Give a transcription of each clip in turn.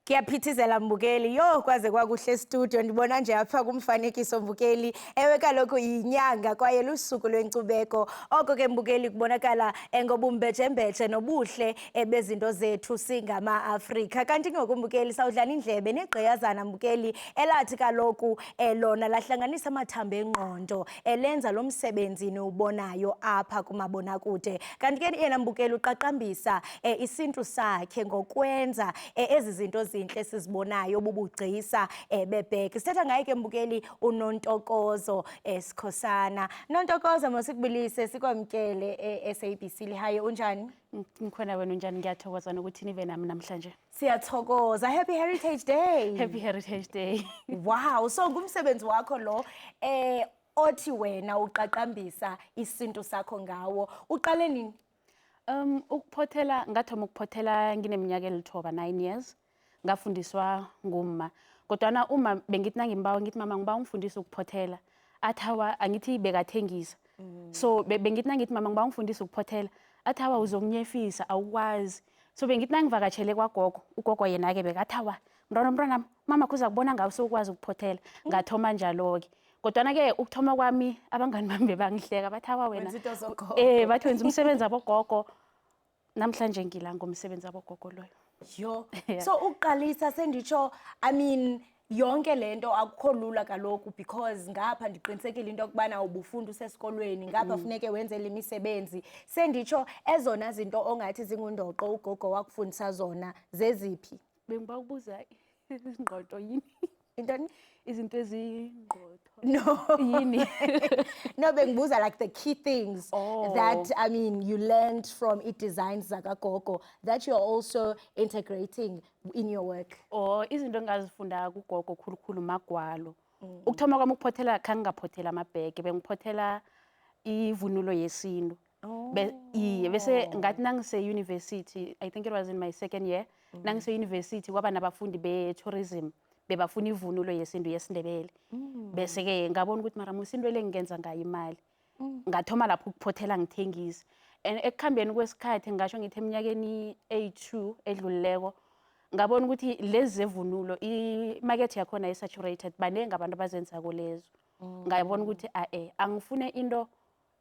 Ngiyaphithizela Mbukeli, yo kwaze kwakuhle studio ndibona nje apha kumfanekiso Mbukeli. Ewe kaloku yinyanga kwaye lusuku lwenkcubeko. Oko ke Mbukeli kubonakala ngobumbejembeje nobuhle bezinto zethu singama-Afrika. Kanti ngoku Mbukeli sawudlala indlebe negqiyazana Mbukeli elathi kaloku lona lahlanganisa amathambo engqondo lenza lo msebenzi niwubonayo apha kumabonakude. Kanti ke yena Mbukeli uqaqambisa isintu sakhe ngokwenza ezi zinto zinhle sizibonayo bubugcisa bebheki. Sithetha ngaye ke Mbukeli uNontokozo Sikhosana. Nontokozo masikubilise sikwamkele SABC lihaye unjani? Ngikhona wena unjani? Ngiyathokoza nokuthi nibe nami namhlanje. Siyathokoza. Happy Heritage Day. Happy Heritage Day. Wow, so ngumsebenzi wakho lo othi wena uqaqambisa isintu sakho ngawo. Uqale nini? Ukuphothela ngathoma ukuphothela ngineminyaka elithoba 9 years. Ngafundiswa ngumma. Kodwa uma bengithi nangimbawa ngithi mama ngiba ungifundise ukuphothela. Athawa angithi bekathengisa. So bengithi nangithi mama ngiba ungifundise ukuphothela. Athawa uzonginyefisa awukwazi. So bengithi nangivakatshele kwagogo, ugogo yena ke bekathawa mntwana mama kuza kubona ngawo sokwazi ukuphothela. Ngathoma njalo ke. Kodwa ke ukuthoma kwami abangani bami bangihleka bathawa wena. Bathi wenza umsebenzi abogogo. Namhlanje ngila ngomsebenzi abogogo loyo. Yo. So uqalisa senditsho yonke lento akukho lula kaloku because ngapha ndiqinisekile into yokubana ubufunda usesikolweni ngapha funeke wenze le misebenzi. Senditsho ezona zinto ongathi zingundoqo ugogo wakufundisa zona zeziphi? Bengiba ukubuza izingqoqo yini? Intoni? Izinto ezingqotho. No. Yini? No, bengibuza like the key things that you learned from designs zakagogo that you're also integrating in your work. Izinto engazifunda kugogo khulukhulu magwalo. Ukuthoma kwami ukuphothela khangingaphothela amabheke, bengiphothela ivunulo yesintu. Bese ngathi nangise university, I think it was in my second year, nangise university kwaba nabafundi be-tourism. Bebafuna ivunulo yesintu yesiNdebele. Bese ke ngabona ukuthi mara musinto lengenza ngayo imali. Ngathoma lapho ukuphothela ngithengisa. And ekukhambeni kwesikhathi ngasho ngithi eminyakeni 82 edlulileko ngabona ukuthi lezi zevunulo imarket yakhona isaturated banenge abantu abazenzako lezo. Ngayibona ukuthi angifune into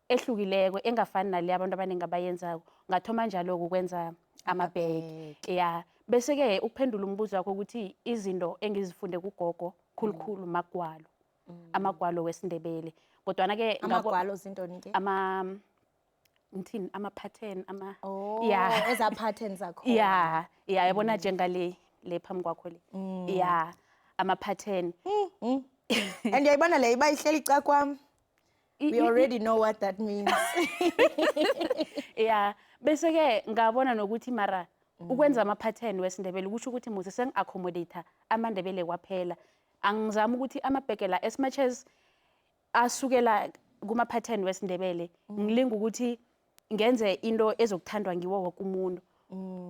ehlukileko engafani nale abantu abaningi abayenzako. Ngathoma njalo ukwenza amabheke. Yeah. Bese ke ukuphendula umbuzo wakho ukuthi izinto engizifunde kugogo khulukhulu magwalo. Amagwalo wesiNdebele. Kodwa ke amagwalo zintoni ke? Ngithini ama-pattern eza patterns zakhona. Yeah, yabona njengale phambi kwakho le. Yeah, ama-pattern. And yayibona le iba ihleli ca kwami. We already know what that means. Yeah, bese ke ngabona nokuthi mara ukwenza ama-pattern wesiNdebele kusho ukuthi muze sengi-accommodate amaNdebele kwaphela. Angizama ukuthi amabheke la as much as asukela kuma-pattern wesiNdebele ngilinga ukuthi ngenze into ezokuthandwa ngiwo wonke umuntu.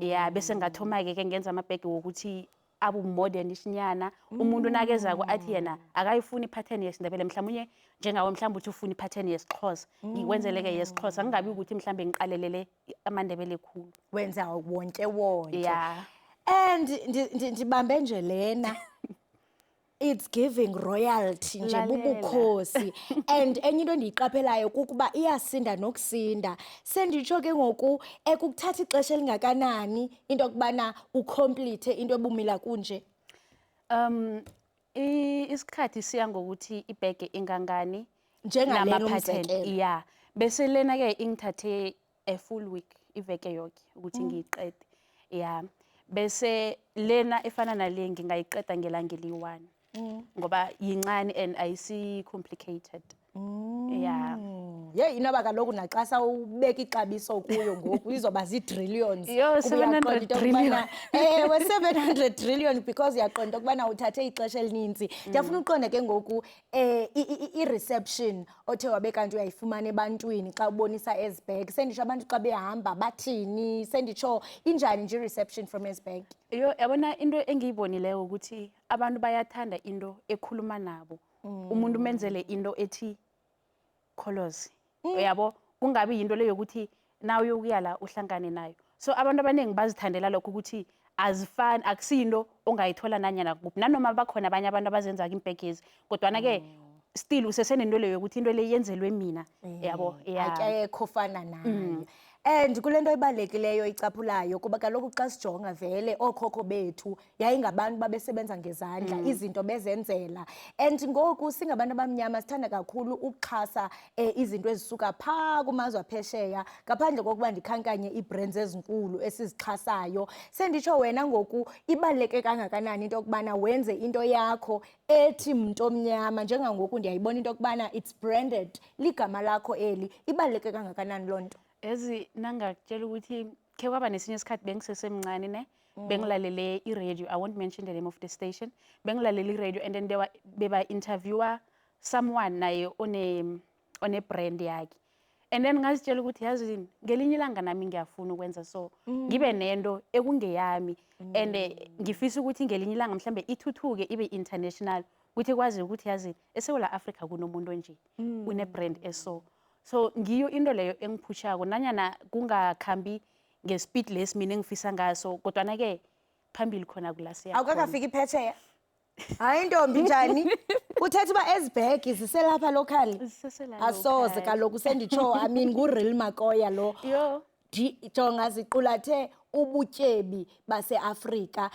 Yeah, bese ngathoma ke ngenza amabheke wokuthi abu-modern isinyana. Umuntu nakezako athi yena akayifuni i-pattern yesiNdebele mhlawumnye njengawe mhlawumbe uthi ufuna i-pattern yesiXhosa. Ngikwenzele ke yesiXhosa ngingabi ukuthi mhlawumbe ngiqalelele amaNdebele khulu. Wenza wonke. Yeah. And ndibambe nje lena. It's giving royalty nje bubukhosi. And enye into endiyiqaphelayo kukuba iyasinda nokusinda. Senditsho ke ngoku ekukuthatha ixesha elingakanani into yokubana ucomplete into ebumila kunje. Isikhathi siya ngokuthi ibheke ingangani njengalena umzekelo. Yeah. Bese lena ke ingithathe a full week iveke yonke ukuthi ngiyiqede. Yeah. Bese lena efana nale ngingayiqeda ngelanga eli-1. Ngoba yincane and ayisi complicated. Yeah. Inoba kaloku naxa sawubeka ixabiso kuyo ngoku izoba zii-trillions. Yo, 700 trillion. 700 trillion because uyaqonda ukubana uthathe ixesha elininzi. Ndiyafuna uqonda ke ngoku i-reception othe wabe kanti uyayifumana ebantwini xa ubonisa ezibhek. Senditsho abantu xa behamba bathini? Senditsho injani nje i-reception from ezibhek? Yabona into engiyibonileyo ukuthi abantu bayathanda into ekhuluma nabo. Umuntu menzele into ethi kholozi. Yabo kungabi into leyo ukuthi nawe uyokuya la uhlangane nayo. So abantu abaningi bazithandela lokho ukuthi azifani, akusinto ongayithola nanyana kuphi nanoma bakhona abanye abantu abazenza impegezi kodwana-ke still usesenento leyo yokuthi into le yenzelwe mina yabo akekho fana naye. And kule nto ibalulekileyo icaphulayo kuba kaloku xa sijonga vele ookhokho bethu yayingabantu babesebenza ngezandla, izinto bezenzela. And ngoku singabantu abamnyama sithanda kakhulu ukuxhasa izinto ezisuka phaa kumazwe aphesheya ngaphandle kokuba ndikhankanye ii-brands ezinkulu esizixhasayo. Senditsho wena ngoku ibaluleke kangakanani into yokubana wenze into yakho ethi mntu omnyama njengangoku ndiyayibona into yokubana it's branded, ligama lakho eli. Ibaluleke kangakanani loo nto? Ezi nangakutshela ukuthi khe kwaba nesinye isikhathi bengisesemncane ne bengilalele i-radio, I won't mention the name of the station, bengilalele i-radio and then beba-interviewer someone naye one-brand yakhe and then ngazitshela ukuthi yazini ngelinye ilanga nami ngiyafuna ukwenza so ngibe nento ekungeyami and ngifisa ukuthi ngelinye ilanga mhlambe ithuthuke ibe international ukuthi kwazi ukuthi yazini eSewula Afrika kunomuntu onje une-brand eso. So ngiyo into leyo engiphushako nanyana kungakhambi nge-speed lesi mina engifisa ngaso kodwana-ke phambili khona kulasiya. Awukakafika iphetsheya? Hayi ntombi njani? Uthetha uba ezi bhegi ziselapha locally? Asoze kaloku senditsho I mean ngu-Real Makoya lo. Yo. Jonga ziqulathe ubutyebi baseAfrika.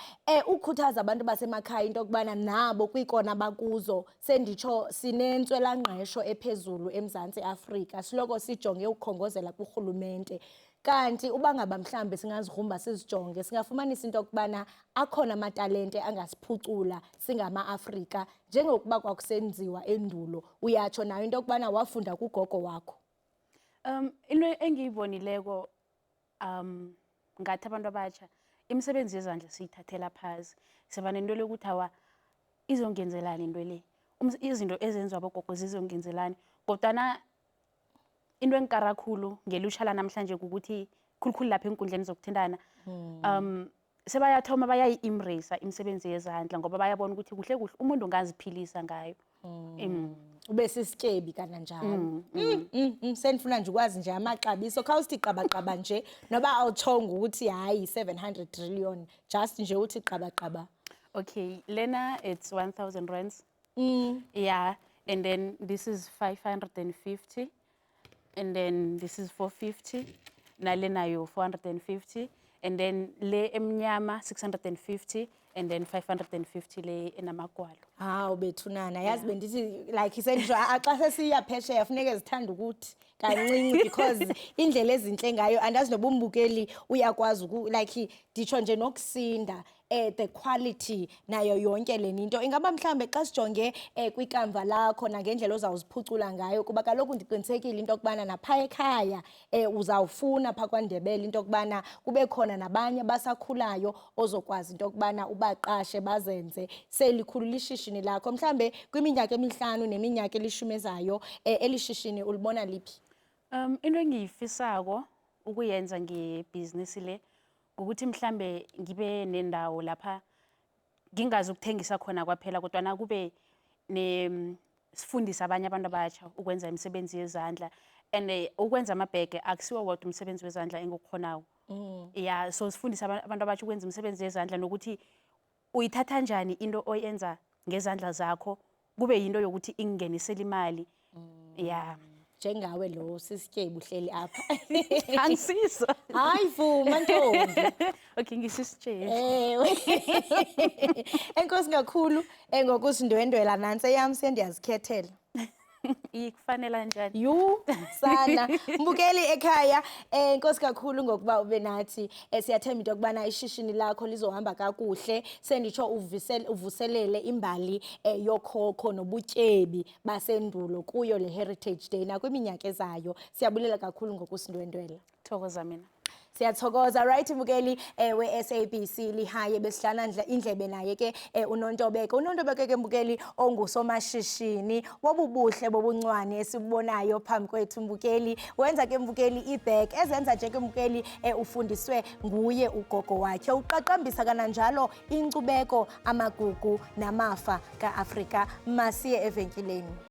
Ukhuthaza abantu basemakhaya into yokubana nabo kwiikona bakuzo senditsho sinentswelangqesho ephezulu eMzantsi Afrika. Siloko sijonge ukukhongozela kurhulumente. Kanti uba ngaba mhlambe singazigrumba sizijonge singafumanisa into yokubana akhona amatalente angasiphucula singama-Afrika njengokuba kwakusenziwa endulo. Uyatsho nayo into yokubana wafunda kugogo wakho. Into engiyibonileko ngathi abantu abatsha imisebenzi yezandla siyithathela phasi siba nento lokuthi awa izongenzelani into le izinto ezenziwa abogogo zizongenzelani kodwana into engikara khulu ngelusha lanamhlanje ukuthi khulukhulu lapha enkundleni zokuthintana sebayathoma bayayi-embrace imisebenzi yezandla ngoba bayabona ukuthi kuhle kuhle umuntu ungaziphilisa ngayo. Ube sisityebi kananjalo. Sendifuna nje ukwazi nje amaxabiso khawusithi qabaqaba nje noba awutshonga ukuthi hayi 700 trillion just nje uthi qabaqaba. Okay, lena it's 1,000 rands. Yeah, and then this is 550 and then this is 450 nalena yo 450 and then le emnyama 650 and then 550 le enamagwalo. Hawu bethunana yazi bendithi like isendisho xa sesiya phesheya funeke zithanda ukuthi kancinci because indlela ezinhle ngayo andazi noba umbukeli uyakwazi like nditsho nje nokusinda the quality nayo yonke le into ingaba mhlambe xa sijonge kwikamva lakho nangendlela ozawuziphucula ngayo kuba kaloku ndiqinisekile into yokubana napha ekhaya uzawufuna phaa kwaNdebele into yokubana kube khona nabanye basakhulayo ozokwazi into yokubana ubaqashe bazenze selikhulu lishishini lakho mhlambe kwiminyaka emihlanu neminyaka elishumi ezayo elishishini ulibona liphi? Into engiyifisako ukuyenza ngebhizinisi le ukuthi mhlambe ngibe nendawo lapha ngingazi ukuthengisa khona kwaphela kodwa kube sifundisa abanye abantu abatsha ukwenza imisebenzi yezandla and ukwenza amabhege akusiwo wodwa umsebenzi wezandla engikukhonayo. Yeah, so sifundisa abantu abatsha ukwenza imisebenzi yezandla nokuthi uyithatha njani into oyenza ngezandla zakho kube yinto yokuthi ingenisela imali. Yeah. Njengawe lo sisityebi uhleli apha. Angisiso. Hayi vuma ntombi. Okay, ngisisityebi. Enkosi kakhulu ngokusindwendwela nansi eyami sendiyazikhethela. Ikufanele njani? Sana mbukeli ekhaya inkosi kakhulu ngokuba ube nathi siyathemba into yokubana ishishini lakho lizohamba kakuhle senditsho uvuselele imbali yokhokho nobutyebi basendulo kuyo le Heritage Day nakwiminyaka ezayo. Siyabulela kakhulu ngokusindwendwela. Thokoza mina. Siyathokoza right mbukeli we-SABC lihaye besihlala indlebe naye ke uNontobeko ke mbukeli ongusomashishini wobubuhle bobuncwane esibubonayo phambi kwethu mbukeli wenza ke mbukeli ibag ezenza nje ke mbukeli ufundiswe nguye ugogo wakhe uqaqambisa kananjalo inkcubeko amagugu namafa kaAfrika. Masiye evenkileni.